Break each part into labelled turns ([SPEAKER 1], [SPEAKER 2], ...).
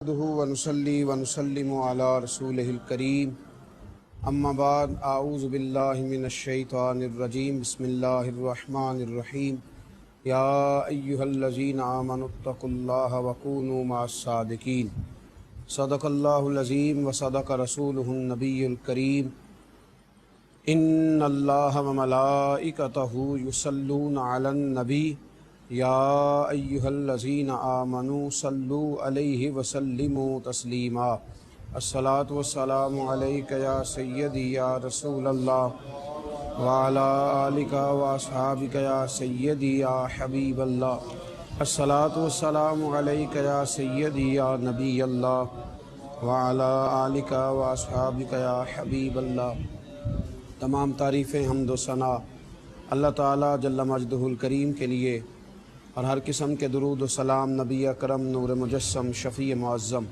[SPEAKER 1] ونصلي ونسلم على رسوله الكريم اما بعد اعوذ بالله من الشيطان الرجيم بسم الله الرحمن الرحيم يا ايها الذين امنوا اتقوا الله وكونوا مع الصادقين صدق الله العظيم وصدق رسوله النبي الكريم ان الله وملائكته يصلون على النبي یا ایھا الذین آمنوا صلوا علیہ وسلموا تسلیما الصلاۃ والسلام علیک یا سیدی یا رسول اللہ وعلی آلک واصحابک یا سیدی یا حبیب اللہ الصلاۃ والسلام علیک یا سیدی یا نبی اللہ وعلی آلک واصحابک یا حبیب اللہ۔ تمام تعریفیں حمد و ثنا اللہ تعالیٰ جل مجدہ الکریم کے لیے اور ہر قسم کے درود و سلام نبی اکرم نور مجسم شفیع معظم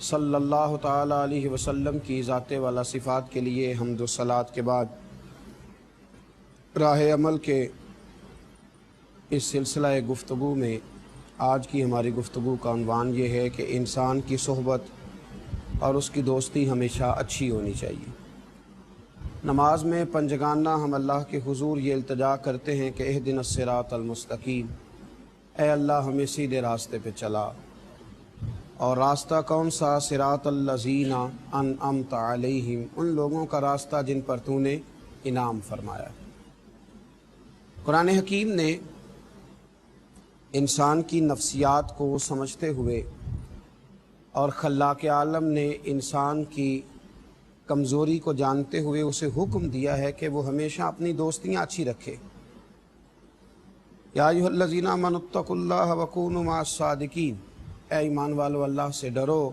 [SPEAKER 1] صلی اللہ تعالیٰ علیہ وسلم کی ذات والا صفات کے لیے حمد و صلات کے بعد راہ عمل کے اس سلسلہ گفتگو میں آج کی ہماری گفتگو کا عنوان یہ ہے کہ انسان کی صحبت اور اس کی دوستی ہمیشہ اچھی ہونی چاہیے۔ نماز میں پنجگانہ ہم اللہ کے حضور یہ التجا کرتے ہیں کہ اہدنا الصراط المستقیم، اے اللہ ہمیں سیدھے راستے پہ چلا۔ اور راستہ کون سا؟ صراط الذین انعمت علیہم، ان لوگوں کا راستہ جن پر تو نے انعام فرمایا۔ قرآن حکیم نے انسان کی نفسیات کو سمجھتے ہوئے اور خلاق عالم نے انسان کی کمزوری کو جانتے ہوئے اسے حکم دیا ہے کہ وہ ہمیشہ اپنی دوستیاں اچھی رکھے۔ یا ایھا الذین آمنوا اتقوا اللہ وکونوا مع الصادقین، اے ایمان والو اللہ سے ڈرو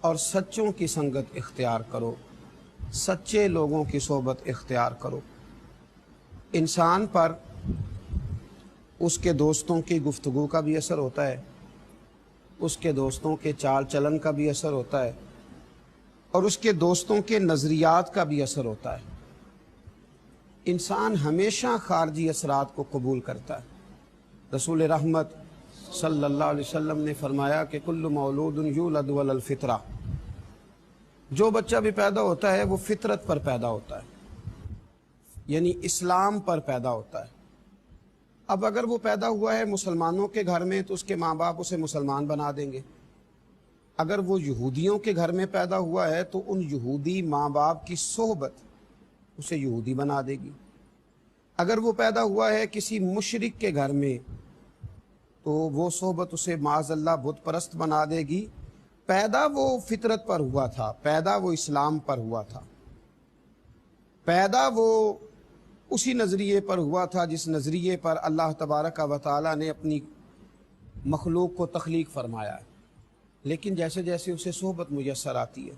[SPEAKER 1] اور سچوں کی سنگت اختیار کرو، سچے لوگوں کی صحبت اختیار کرو۔ انسان پر اس کے دوستوں کی گفتگو کا بھی اثر ہوتا ہے، اس کے دوستوں کے چال چلن کا بھی اثر ہوتا ہے، اور اس کے دوستوں کے نظریات کا بھی اثر ہوتا ہے۔ انسان ہمیشہ خارجی اثرات کو قبول کرتا ہے۔ رسول رحمت صلی اللہ علیہ وسلم نے فرمایا کہ کل مولود یولد علی الفطرہ، جو بچہ بھی پیدا ہوتا ہے وہ فطرت پر پیدا ہوتا ہے، یعنی اسلام پر پیدا ہوتا ہے۔ اب اگر وہ پیدا ہوا ہے مسلمانوں کے گھر میں تو اس کے ماں باپ اسے مسلمان بنا دیں گے، اگر وہ یہودیوں کے گھر میں پیدا ہوا ہے تو ان یہودی ماں باپ کی صحبت اسے یہودی بنا دے گی۔ اگر وہ پیدا ہوا ہے کسی مشرک کے گھر میں تو وہ صحبت اسے معاذ اللہ بت پرست بنا دے گی۔ پیدا وہ فطرت پر ہوا تھا، پیدا وہ اسلام پر ہوا تھا، پیدا وہ اسی نظریے پر ہوا تھا جس نظریے پر اللہ تبارک و تعالیٰ نے اپنی مخلوق کو تخلیق فرمایا ہے، لیکن جیسے جیسے اسے صحبت میسر آتی ہے،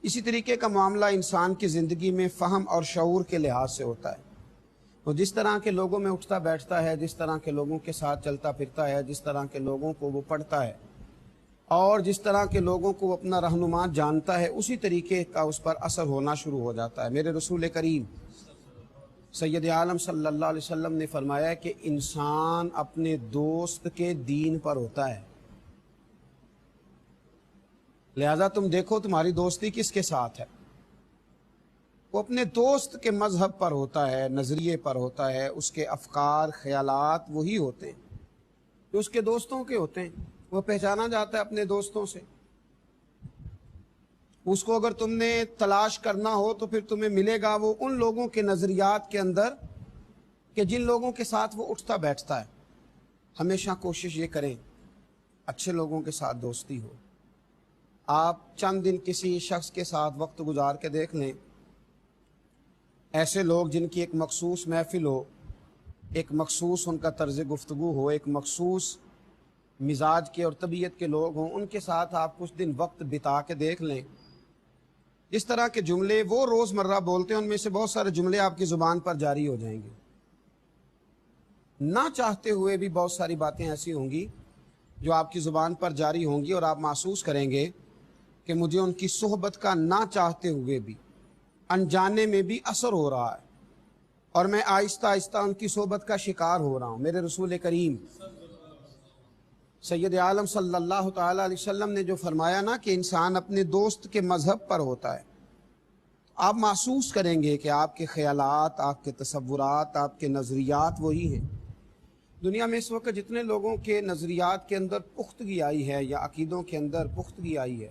[SPEAKER 1] اسی طریقے کا معاملہ انسان کی زندگی میں فہم اور شعور کے لحاظ سے ہوتا ہے۔ وہ جس طرح کے لوگوں میں اٹھتا بیٹھتا ہے، جس طرح کے لوگوں کے ساتھ چلتا پھرتا ہے، جس طرح کے لوگوں کو وہ پڑھتا ہے اور جس طرح کے لوگوں کو وہ اپنا رہنما جانتا ہے، اسی طریقے کا اس پر اثر ہونا شروع ہو جاتا ہے۔ میرے رسول کریم سید عالم صلی اللہ علیہ وسلم نے فرمایا کہ انسان اپنے دوست کے دین پر ہوتا ہے، لہذا تم دیکھو تمہاری دوستی کس کے ساتھ ہے۔ وہ اپنے دوست کے مذہب پر ہوتا ہے، نظریے پر ہوتا ہے، اس کے افکار خیالات وہی ہوتے ہیں جو اس کے دوستوں کے ہوتے ہیں۔ وہ پہچانا جاتا ہے اپنے دوستوں سے۔ اس کو اگر تم نے تلاش کرنا ہو تو پھر تمہیں ملے گا وہ ان لوگوں کے نظریات کے اندر کہ جن لوگوں کے ساتھ وہ اٹھتا بیٹھتا ہے۔ ہمیشہ کوشش یہ کریں اچھے لوگوں کے ساتھ دوستی ہو۔ آپ چند دن کسی شخص کے ساتھ وقت گزار کے دیکھ لیں، ایسے لوگ جن کی ایک مخصوص محفل ہو، ایک مخصوص ان کا طرز گفتگو ہو، ایک مخصوص مزاج کے اور طبیعت کے لوگ ہوں، ان کے ساتھ آپ کچھ دن وقت بتا کے دیکھ لیں، اس طرح کے جملے وہ روز مرہ بولتے ہیں ان میں سے بہت سارے جملے آپ کی زبان پر جاری ہو جائیں گے۔ نہ چاہتے ہوئے بھی بہت ساری باتیں ایسی ہوں گی جو آپ کی زبان پر جاری ہوں گی اور آپ محسوس کریں گے کہ مجھے ان کی صحبت کا نہ چاہتے ہوئے بھی، انجانے میں بھی اثر ہو رہا ہے، اور میں آہستہ آہستہ ان کی صحبت کا شکار ہو رہا ہوں۔ میرے رسول کریم سید عالم صلی اللہ تعالیٰ علیہ وسلم نے جو فرمایا نا کہ انسان اپنے دوست کے مذہب پر ہوتا ہے، آپ محسوس کریں گے کہ آپ کے خیالات، آپ کے تصورات، آپ کے نظریات وہی ہیں۔ دنیا میں اس وقت جتنے لوگوں کے نظریات کے اندر پختگی آئی ہے یا عقیدوں کے اندر پختگی آئی ہے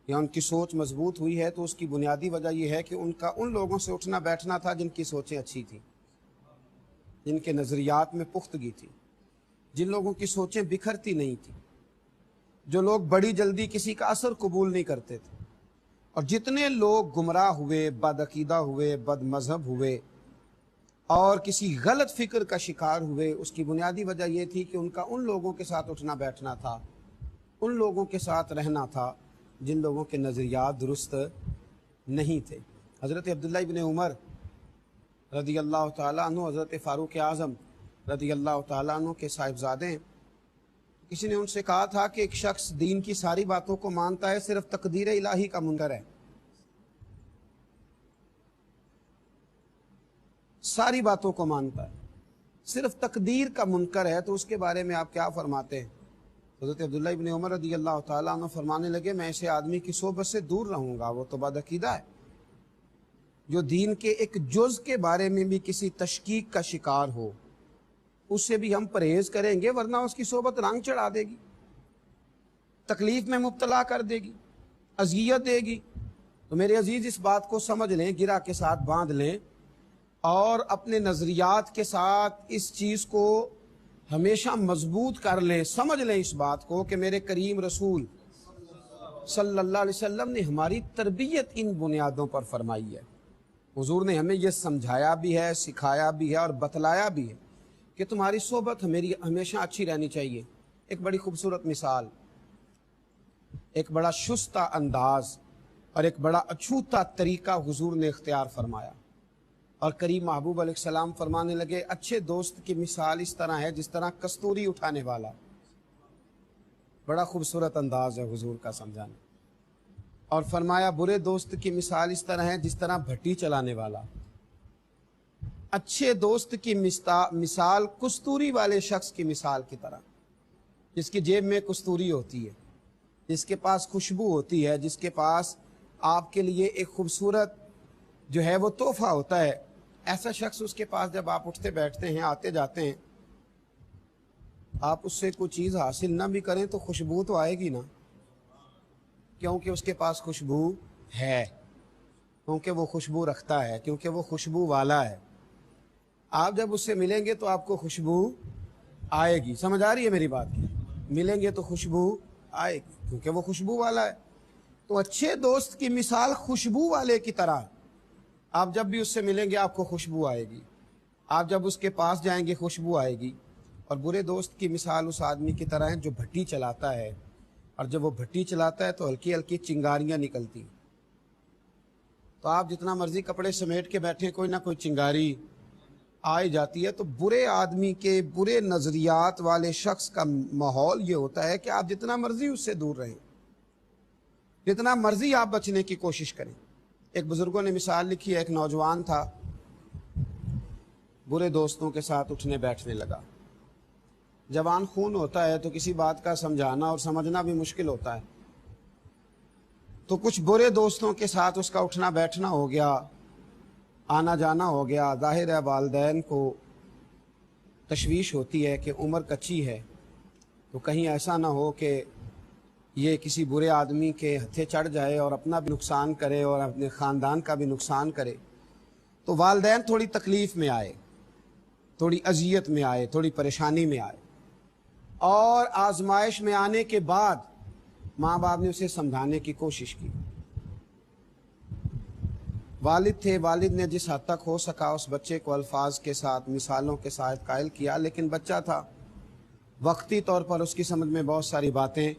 [SPEAKER 1] یا ان کی سوچ مضبوط ہوئی ہے، تو اس کی بنیادی وجہ یہ ہے کہ ان کا ان لوگوں سے اٹھنا بیٹھنا تھا جن کی سوچیں اچھی تھیں، جن کے نظریات میں پختگی تھی، جن لوگوں کی سوچیں بکھرتی نہیں تھیں، جو لوگ بڑی جلدی کسی کا اثر قبول نہیں کرتے تھے۔ اور جتنے لوگ گمراہ ہوئے، بد عقیدہ ہوئے، بد مذہب ہوئے اور کسی غلط فکر کا شکار ہوئے، اس کی بنیادی وجہ یہ تھی کہ ان کا ان لوگوں کے ساتھ اٹھنا بیٹھنا تھا، ان لوگوں کے ساتھ رہنا تھا جن لوگوں کے نظریات درست نہیں تھے۔ حضرت عبداللہ ابن عمر رضی اللہ تعالیٰ عنہ حضرت فاروق اعظم رضی اللہ تعالیٰ عنہ کے صاحبزادے ہیں۔ کسی نے ان سے کہا تھا کہ ایک شخص دین کی ساری باتوں کو مانتا ہے، صرف تقدیر الہی کا منکر ہے، ساری باتوں کو مانتا ہے، صرف تقدیر کا منکر ہے، تو اس کے بارے میں آپ کیا فرماتے ہیں؟ حضرت عبداللہ ابن عمر رضی اللہ تعالیٰ عنہ فرمانے لگے، میں ایسے آدمی کی صحبت سے دور رہوں گا، وہ تو بد عقیدہ ہے، جو دین کے ایک جز کے بارے میں بھی کسی تشکیک کا شکار ہو، اس سے بھی ہم پرہیز کریں گے، ورنہ اس کی صحبت رنگ چڑھا دے گی، تکلیف میں مبتلا کر دے گی، اذیت دے گی۔ تو میرے عزیز اس بات کو سمجھ لیں، گرہ کے ساتھ باندھ لیں اور اپنے نظریات کے ساتھ اس چیز کو ہمیشہ مضبوط کر لیں، سمجھ لیں اس بات کو کہ میرے کریم رسول صلی اللہ علیہ وسلم نے ہماری تربیت ان بنیادوں پر فرمائی ہے۔ حضور نے ہمیں یہ سمجھایا بھی ہے، سکھایا بھی ہے اور بتلایا بھی ہے کہ تمہاری صحبت ہمیشہ اچھی رہنی چاہیے۔ ایک بڑی خوبصورت مثال، ایک بڑا شستہ انداز اور ایک بڑا اچھوتا طریقہ حضور نے اختیار فرمایا، اور کریم محبوب علیہ السلام فرمانے لگے، اچھے دوست کی مثال اس طرح ہے جس طرح کستوری اٹھانے والا۔ بڑا خوبصورت انداز ہے حضور کا سمجھانے، اور فرمایا برے دوست کی مثال اس طرح ہے جس طرح بھٹی چلانے والا۔ اچھے دوست کی مثال کستوری والے شخص کی مثال کی طرح، جس کی جیب میں کستوری ہوتی ہے، جس کے پاس خوشبو ہوتی ہے، جس کے پاس آپ کے لیے ایک خوبصورت جو ہے وہ تحفہ ہوتا ہے۔ ایسا شخص اس کے پاس جب آپ اٹھتے بیٹھتے ہیں، آتے جاتے ہیں، آپ اس سے کوئی چیز حاصل نہ بھی کریں تو خوشبو تو آئے گی نا، کیونکہ اس کے پاس خوشبو ہے، کیونکہ وہ خوشبو رکھتا ہے، کیونکہ وہ خوشبو والا ہے۔ آپ جب اس سے ملیں گے تو آپ کو خوشبو آئے گی۔ سمجھ آ رہی ہے میری بات کی؟ ملیں گے تو خوشبو آئے گی کیونکہ وہ خوشبو والا ہے۔ تو اچھے دوست کی مثال خوشبو والے کی طرح، آپ جب بھی اس سے ملیں گے آپ کو خوشبو آئے گی، آپ جب اس کے پاس جائیں گے خوشبو آئے گی۔ اور برے دوست کی مثال اس آدمی کی طرح ہے جو بھٹی چلاتا ہے، اور جب وہ بھٹی چلاتا ہے تو ہلکی ہلکی چنگاریاں نکلتی، تو آپ جتنا مرضی کپڑے سمیٹ کے بیٹھیں کوئی نہ کوئی چنگاری آئی جاتی ہے۔ تو برے آدمی کے، برے نظریات والے شخص کا ماحول یہ ہوتا ہے کہ آپ جتنا مرضی اس سے دور رہیں، جتنا مرضی آپ بچنے کی کوشش کریں۔ ایک بزرگوں نے مثال لکھی ہے، ایک نوجوان تھا، برے دوستوں کے ساتھ اٹھنے بیٹھنے لگا۔ جوان خون ہوتا ہے تو کسی بات کا سمجھانا اور سمجھنا بھی مشکل ہوتا ہے، تو کچھ برے دوستوں کے ساتھ اس کا اٹھنا بیٹھنا ہو گیا، آنا جانا ہو گیا۔ ظاہر ہے والدین کو تشویش ہوتی ہے کہ عمر کچی ہے، تو کہیں ایسا نہ ہو کہ یہ کسی برے آدمی کے ہتھے چڑھ جائے اور اپنا بھی نقصان کرے اور اپنے خاندان کا بھی نقصان کرے۔ تو والدین تھوڑی تکلیف میں آئے، تھوڑی اذیت میں آئے، تھوڑی پریشانی میں آئے، اور آزمائش میں آنے کے بعد ماں باپ نے اسے سمجھانے کی کوشش کی۔ والد تھے، والد نے جس حد تک ہو سکا اس بچے کو الفاظ کے ساتھ، مثالوں کے ساتھ قائل کیا، لیکن بچہ تھا، وقتی طور پر اس کی سمجھ میں بہت ساری باتیں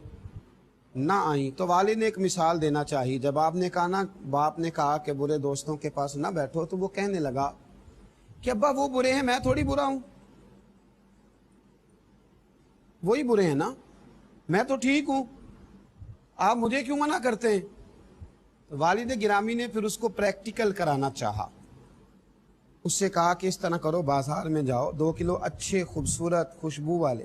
[SPEAKER 1] نہ آئیں۔ تو والد نے ایک مثال دینا چاہی۔ جب باپ نے کہا کہ برے دوستوں کے پاس نہ بیٹھو، تو وہ کہنے لگا کہ ابا وہ برے ہیں، میں تھوڑی برا ہوں، وہی برے ہیں نا، میں تو ٹھیک ہوں، آپ مجھے کیوں منع کرتے ہیں؟ تو والد گرامی نے پھر اس کو پریکٹیکل کرانا چاہا۔ اس سے کہا کہ اس طرح کرو، بازار میں جاؤ، 2 کلو اچھے خوبصورت خوشبو والے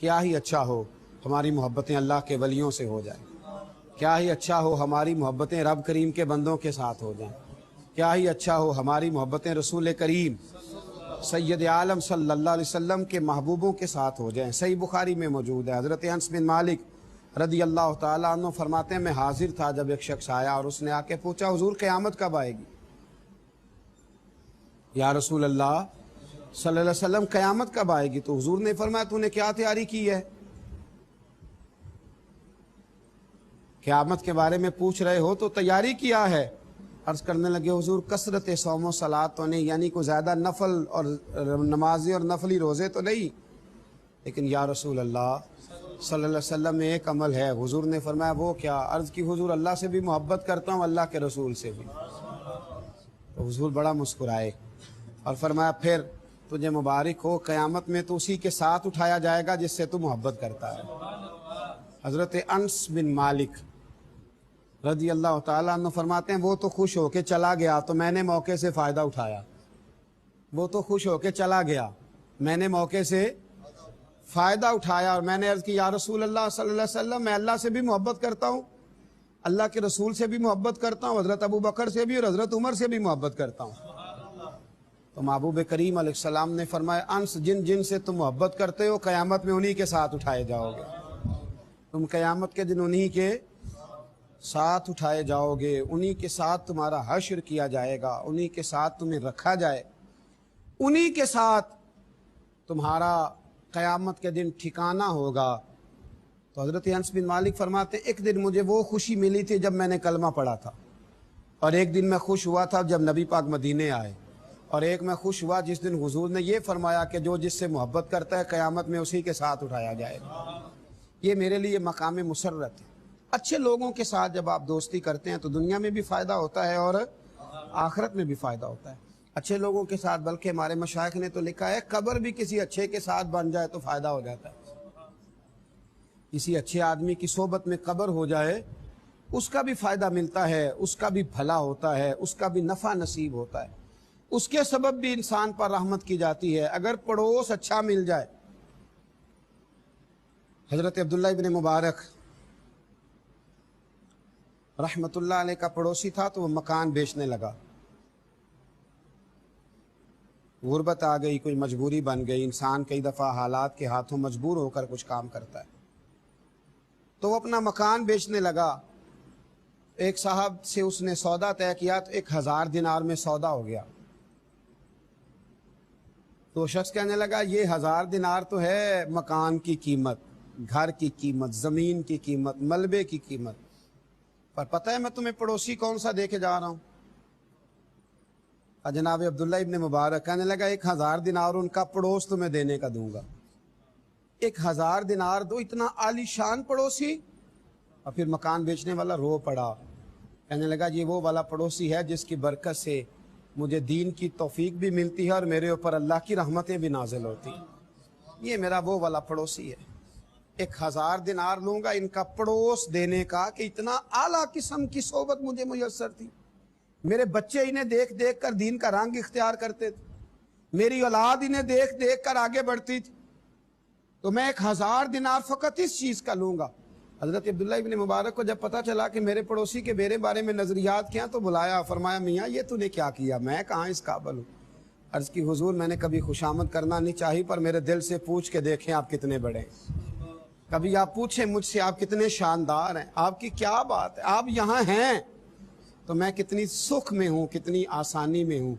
[SPEAKER 1] کیا ہی اچھا ہو ہماری محبتیں اللہ کے ولیوں سے ہو جائیں، کیا ہی اچھا ہو ہماری محبتیں رب کریم کے بندوں کے ساتھ ہو جائیں، کیا ہی اچھا ہو ہماری محبتیں رسول کریم سید عالم صلی اللہ علیہ وسلم کے محبوبوں کے ساتھ ہو جائیں۔ صحیح بخاری میں موجود ہے، حضرت انس بن مالک رضی اللہ تعالیٰ عنہ فرماتے ہیں میں حاضر تھا جب ایک شخص آیا اور اس نے آ کے پوچھا حضور قیامت کب آئے گی؟ یا رسول اللہ صلی اللہ علیہ وسلم قیامت کب آئے گی؟ تو حضور نے فرمایا تو نے کیا تیاری کی ہے؟ قیامت کے بارے میں پوچھ رہے ہو تو تیاری کیا ہے؟ عرض کرنے لگے حضور کثرت صوم و صلات تو نہیں، یعنی کوئی زیادہ نفل اور نمازی اور نفلی روزے تو نہیں، لیکن یا رسول اللہ صلی اللہ علیہ وسلم میں ایک عمل ہے۔ حضور نے فرمایا وہ کیا؟ عرض کی حضور اللہ سے بھی محبت کرتا ہوں، اللہ کے رسول سے بھی۔ تو حضور بڑا مسکرائے اور فرمایا پھر تجھے مبارک ہو، قیامت میں تو اسی کے ساتھ اٹھایا جائے گا جس سے تو محبت کرتا ہے۔ حضرت انس بن مالک رضی اللہ تعالیٰ عنہ فرماتے ہیں وہ تو خوش ہو کے چلا گیا تو میں نے موقع سے فائدہ اٹھایا، وہ تو خوش ہو کے چلا گیا میں نے موقع سے فائدہ اٹھایا، اور میں نے عرض کی یا رسول اللہ صلی اللہ علیہ وسلم میں اللہ سے بھی محبت کرتا ہوں، اللہ کے رسول سے بھی محبت کرتا ہوں، حضرت ابو بکر سے بھی اور حضرت عمر سے بھی محبت کرتا ہوں۔ تو محبوب کریم علیہ السلام نے فرمایا انس جن جن سے تم محبت کرتے ہو قیامت میں انہی کے ساتھ اٹھائے جاؤ گے، تم قیامت کے دن انہی کے ساتھ اٹھائے جاؤ گے، انہی کے ساتھ تمہارا حشر کیا جائے گا، انہی کے ساتھ تمہیں رکھا جائے، انہی کے ساتھ تمہارا قیامت کے دن ٹھکانہ ہوگا۔ تو حضرت انس بن مالک فرماتے ایک دن مجھے وہ خوشی ملی تھی جب میں نے کلمہ پڑھا تھا، اور ایک دن میں خوش ہوا تھا جب نبی پاک مدینے آئے، اور ایک میں خوش ہوا جس دن حضور نے یہ فرمایا کہ جو جس سے محبت کرتا ہے قیامت میں اسی کے ساتھ اٹھایا جائے گا۔ یہ میرے لیے مقام مسرت ہے۔ اچھے لوگوں کے ساتھ جب آپ دوستی کرتے ہیں تو دنیا میں بھی فائدہ ہوتا ہے اور آخرت میں بھی فائدہ ہوتا ہے اچھے لوگوں کے ساتھ، بلکہ ہمارے مشائخ نے تو لکھا ہے قبر بھی کسی اچھے کے ساتھ بن جائے تو فائدہ ہو جاتا ہے، کسی اچھے آدمی کی صحبت میں قبر ہو جائے اس کا بھی فائدہ ملتا ہے، اس کا بھی بھلا ہوتا ہے، اس کا بھی نفع نصیب ہوتا ہے، اس کے سبب بھی انسان پر رحمت کی جاتی ہے اگر پڑوس اچھا مل جائے۔ حضرت عبداللہ ابن مبارک رحمت اللہ علیہ کا پڑوسی تھا تو وہ مکان بیچنے لگا، غربت آ گئی، کوئی مجبوری بن گئی، انسان کئی دفعہ حالات کے ہاتھوں مجبور ہو کر کچھ کام کرتا ہے، تو وہ اپنا مکان بیچنے لگا۔ ایک صاحب سے اس نے سودا طے کیا تو 1000 دینار میں سودا ہو گیا، تو شخص کہنے لگا یہ 1000 دینار تو ہے مکان کی قیمت، گھر کی قیمت، زمین کی قیمت، ملبے کی قیمت، پر پتہ ہے میں تمہیں پڑوسی کون سا دے کے جا رہا ہوں؟ جناب عبداللہ ابن مبارک کہنے لگا 1000 دینار ان کا پڑوس تمہیں دینے کا دوں گا۔ 1000 دینار دو، اتنا عالی شان پڑوسی؟ اور پھر مکان بیچنے والا رو پڑا، کہنے لگا یہ وہ والا پڑوسی ہے جس کی برکت سے مجھے دین کی توفیق بھی ملتی ہے اور میرے اوپر اللہ کی رحمتیں بھی نازل ہوتی، یہ میرا وہ والا پڑوسی ہے۔ 1000 دینار لوں گا ان کا پڑوس دینے کا کہ اتنا اعلیٰ قسم کی صحبت مجھے میسر تھی، میرے بچے انہیں دیکھ دیکھ کر دین کا رنگ اختیار کرتے تھے، میری اولاد انہیں دیکھ دیکھ کر آگے بڑھتی تھی، تو میں 1000 دینار فقط اس چیز کا لوں گا۔ حضرت عبداللہ ابن مبارک کو جب پتا چلا کہ میرے پڑوسی کے میرے بارے میں نظریات کیا تو بلایا، فرمایا میاں یہ تو نے کیا کیا، میں کہاں اس قابل ہوں؟ عرض کی حضور میں نے کبھی خوشامد کرنا نہیں چاہی، پر میرے دل سے پوچھ کے دیکھیں آپ کتنے بڑے ہیں، کبھی آپ پوچھیں مجھ سے آپ کتنے شاندار ہیں، آپ کی کیا بات ہے، آپ یہاں ہیں تو میں کتنی سکھ میں ہوں، کتنی آسانی میں ہوں۔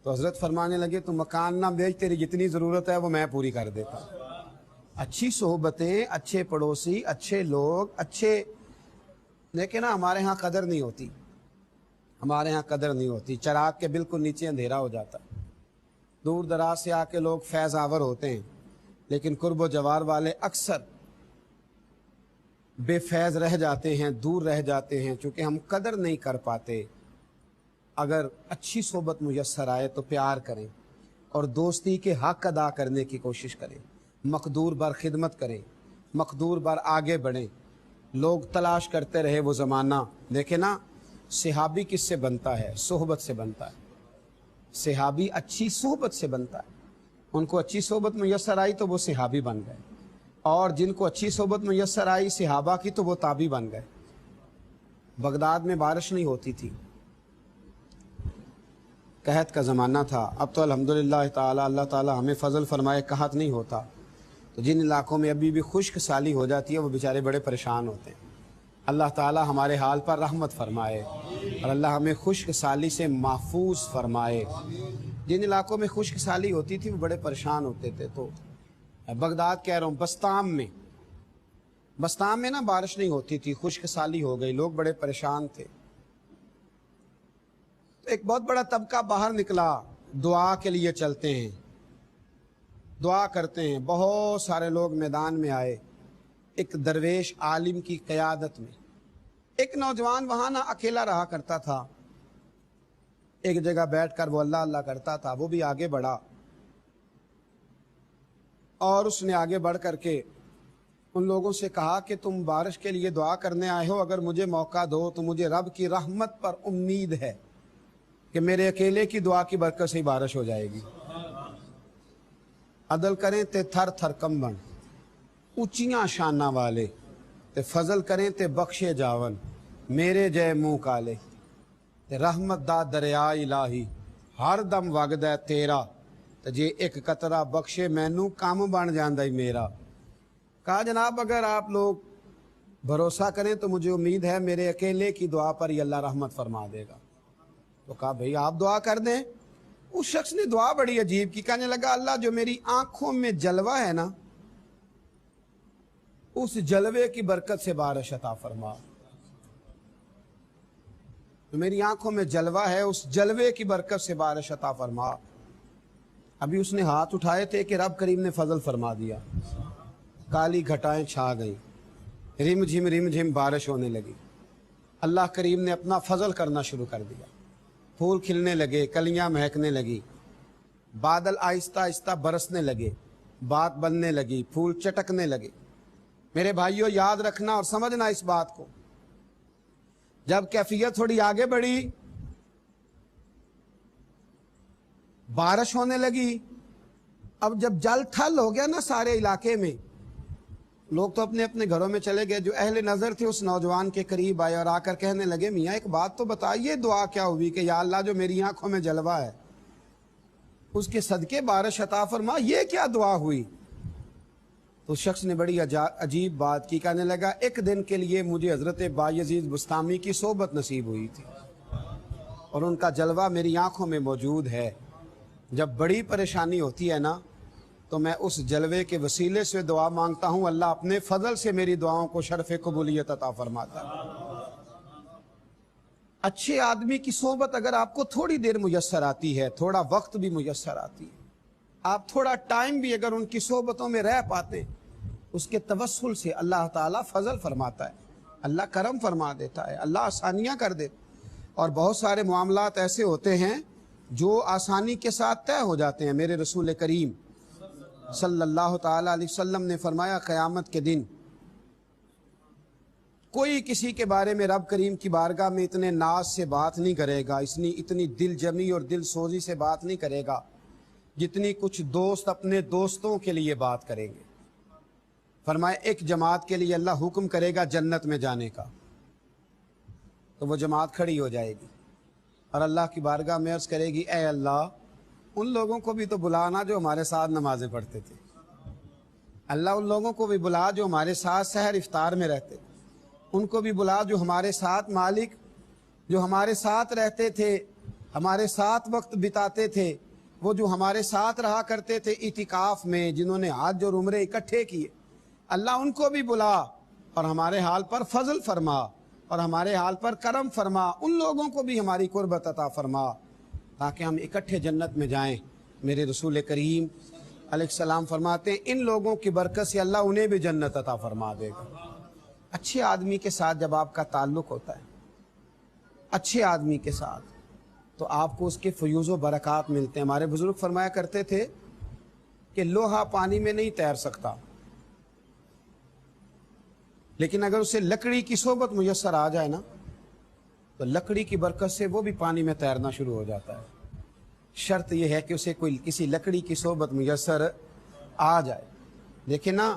[SPEAKER 1] تو حضرت فرمانے لگے تو مکان نہ بیچ، تیری جتنی ضرورت ہے وہ میں پوری کر دیتا ہوں۔ اچھی صحبتیں، اچھے پڑوسی، اچھے لوگ، اچھے، لیکن ہمارے ہاں قدر نہیں ہوتی، ہمارے ہاں قدر نہیں ہوتی، چراغ کے بالکل نیچے اندھیرا ہو جاتا، دور دراز سے آ کے لوگ فیض آور ہوتے ہیں، لیکن قرب و جوار والے اکثر بے فیض رہ جاتے ہیں، دور رہ جاتے ہیں، چونکہ ہم قدر نہیں کر پاتے۔ اگر اچھی صحبت میسر آئے تو پیار کریں اور دوستی کے حق ادا کرنے کی کوشش کریں، مقدور بر خدمت کریں، مقدور بر آگے بڑھیں۔ لوگ تلاش کرتے رہے وہ زمانہ، دیکھیں نا صحابی کس سے بنتا ہے؟ صحبت سے بنتا ہے، صحابی اچھی صحبت سے بنتا ہے، ان کو اچھی صحبت میسر آئی تو وہ صحابی بن گئے، اور جن کو اچھی صحبت میسر آئی صحابہ کی تو وہ تابعی بن گئے۔ بغداد میں بارش نہیں ہوتی تھی، قحط کا زمانہ تھا۔ اب تو الحمدللہ تعالی اللہ تعالی ہمیں فضل فرمائے، قحط نہیں ہوتا۔ تو جن علاقوں میں ابھی بھی خشک سالی ہو جاتی ہے وہ بیچارے بڑے پریشان ہوتے ہیں۔ اللہ تعالی ہمارے حال پر رحمت فرمائے اور اللہ ہمیں خشک سالی سے محفوظ فرمائے۔ جن علاقوں میں خشک سالی ہوتی تھی وہ بڑے پریشان ہوتے تھے۔ تو بغداد کہہ رہا ہوں، بستام میں نا بارش نہیں ہوتی تھی، خشک سالی ہو گئی، لوگ بڑے پریشان تھے۔ ایک بہت بڑا طبقہ باہر نکلا، دعا کے لیے چلتے ہیں، دعا کرتے ہیں۔ بہت سارے لوگ میدان میں آئے، ایک درویش عالم کی قیادت میں۔ ایک نوجوان وہاں نہ اکیلا رہا کرتا تھا، ایک جگہ بیٹھ کر وہ اللہ اللہ کرتا تھا۔ وہ بھی آگے بڑھا اور اس نے آگے بڑھ کر کے ان لوگوں سے کہا کہ تم بارش کے لیے دعا کرنے آئے ہو، اگر مجھے موقع دو تو مجھے رب کی رحمت پر امید ہے کہ میرے اکیلے کی دعا کی برکت سے ہی بارش ہو جائے گی۔ عدل کریں تے تھر تھر کمبن، اونچیاں شانہ والے تے فضل کریں تے بخشے جاون، میرے جے منہ کالے تے رحمت دا دریا الہی ہر دم وگدا ہے تیرا، تے جے ایک قطرہ بخشے مینوں کام بن جاندا ہی میرا۔ کہا جناب اگر آپ لوگ بھروسہ کریں تو مجھے امید ہے میرے اکیلے کی دعا پر ہی اللہ رحمت فرما دے گا۔ تو کہا بھئی آپ دعا کر دیں۔ اس شخص نے دعا بڑی عجیب کی، کہنے لگا اللہ جو میری آنکھوں میں جلوہ ہے نا، اس جلوے کی برکت سے بارش عطا فرما۔ جو میری آنکھوں میں جلوہ ہے اس جلوے کی برکت سے بارش عطا فرما۔ ابھی اس نے ہاتھ اٹھائے تھے کہ رب کریم نے فضل فرما دیا، کالی گھٹائیں چھا گئیں، رم جھم بارش ہونے لگی۔ اللہ کریم نے اپنا فضل کرنا شروع کر دیا، پھول کھلنے لگے، کلیاں مہکنے لگی، بادل آہستہ آہستہ برسنے لگے، بات بننے لگی، پھول چٹکنے لگے۔ میرے بھائیوں یاد رکھنا اور سمجھنا اس بات کو، جب کیفیت تھوڑی آگے بڑھی، بارش ہونے لگی، اب جب جل تھل ہو گیا نا سارے علاقے میں، لوگ تو اپنے اپنے گھروں میں چلے گئے۔ جو اہل نظر تھے اس نوجوان کے قریب آئے اور آ کر کہنے لگے میاں ایک بات تو بتائیے، دعا کیا ہوئی کہ یا اللہ جو میری آنکھوں میں جلوہ ہے اس کے صدقے بارش عطا فرما، یہ کیا دعا ہوئی؟ تو شخص نے بڑی عجیب بات کی، کہنے لگا ایک دن کے لیے مجھے حضرت بایزید بستامی کی صحبت نصیب ہوئی تھی اور ان کا جلوہ میری آنکھوں میں موجود ہے۔ جب بڑی پریشانی ہوتی ہے نا تو میں اس جلوے کے وسیلے سے دعا مانگتا ہوں، اللہ اپنے فضل سے میری دعاؤں کو شرف قبولیت عطا فرماتا ہے۔ اچھے آدمی کی صحبت اگر آپ کو تھوڑی دیر میسر آتی ہے، تھوڑا وقت بھی میسر آتی ہے، آپ تھوڑا ٹائم بھی اگر ان کی صحبتوں میں رہ پاتے، اس کے توسل سے اللہ تعالیٰ فضل فرماتا ہے، اللہ کرم فرما دیتا ہے، اللہ آسانیاں کر دیتا۔ اور بہت سارے معاملات ایسے ہوتے ہیں جو آسانی کے ساتھ طے ہو جاتے ہیں۔ میرے رسول کریم صلی اللہ تعالیٰ علیہ وسلم نے فرمایا قیامت کے دن کوئی کسی کے بارے میں رب کریم کی بارگاہ میں اتنے ناز سے بات نہیں کرے گا، اتنی دل جمی اور دل سوزی سے بات نہیں کرے گا جتنی کچھ دوست اپنے دوستوں کے لیے بات کریں گے۔ فرمایا ایک جماعت کے لیے اللہ حکم کرے گا جنت میں جانے کا تو وہ جماعت کھڑی ہو جائے گی اور اللہ کی بارگاہ میں عرض کرے گی اے اللہ ان لوگوں کو بھی تو بلانا جو ہمارے ساتھ نمازیں پڑھتے تھے، اللہ ان لوگوں کو بھی بلا جو ہمارے ساتھ سحر افطار میں رہتے، ان کو بھی بلا جو ہمارے ساتھ مالک جو ہمارے ساتھ رہتے تھے، ہمارے ساتھ وقت بتاتے تھے، وہ جو ہمارے ساتھ رہا کرتے تھے اعتکاف میں، جنہوں نے حج اور عمرے اکٹھے کیے، اللہ ان کو بھی بلا اور ہمارے حال پر فضل فرما اور ہمارے حال پر کرم فرما، ان لوگوں کو بھی ہماری قربت عطا فرما تاکہ ہم اکٹھے جنت میں جائیں۔ میرے رسول کریم علیہ السلام فرماتے ہیں ان لوگوں کی برکت سے اللہ انہیں بھی جنت عطا فرما دے گا۔ اچھے آدمی کے ساتھ جب آپ کا تعلق ہوتا ہے، اچھے آدمی کے ساتھ، تو آپ کو اس کے فیوز و برکات ملتے ہیں۔ ہمارے بزرگ فرمایا کرتے تھے کہ لوہا پانی میں نہیں تیر سکتا، لیکن اگر اسے لکڑی کی صحبت میسر آ جائے نا تو لکڑی کی برکت سے وہ بھی پانی میں تیرنا شروع ہو جاتا ہے۔ شرط یہ ہے کہ اسے کسی لکڑی کی صحبت میسر آ جائے۔ دیکھیں نا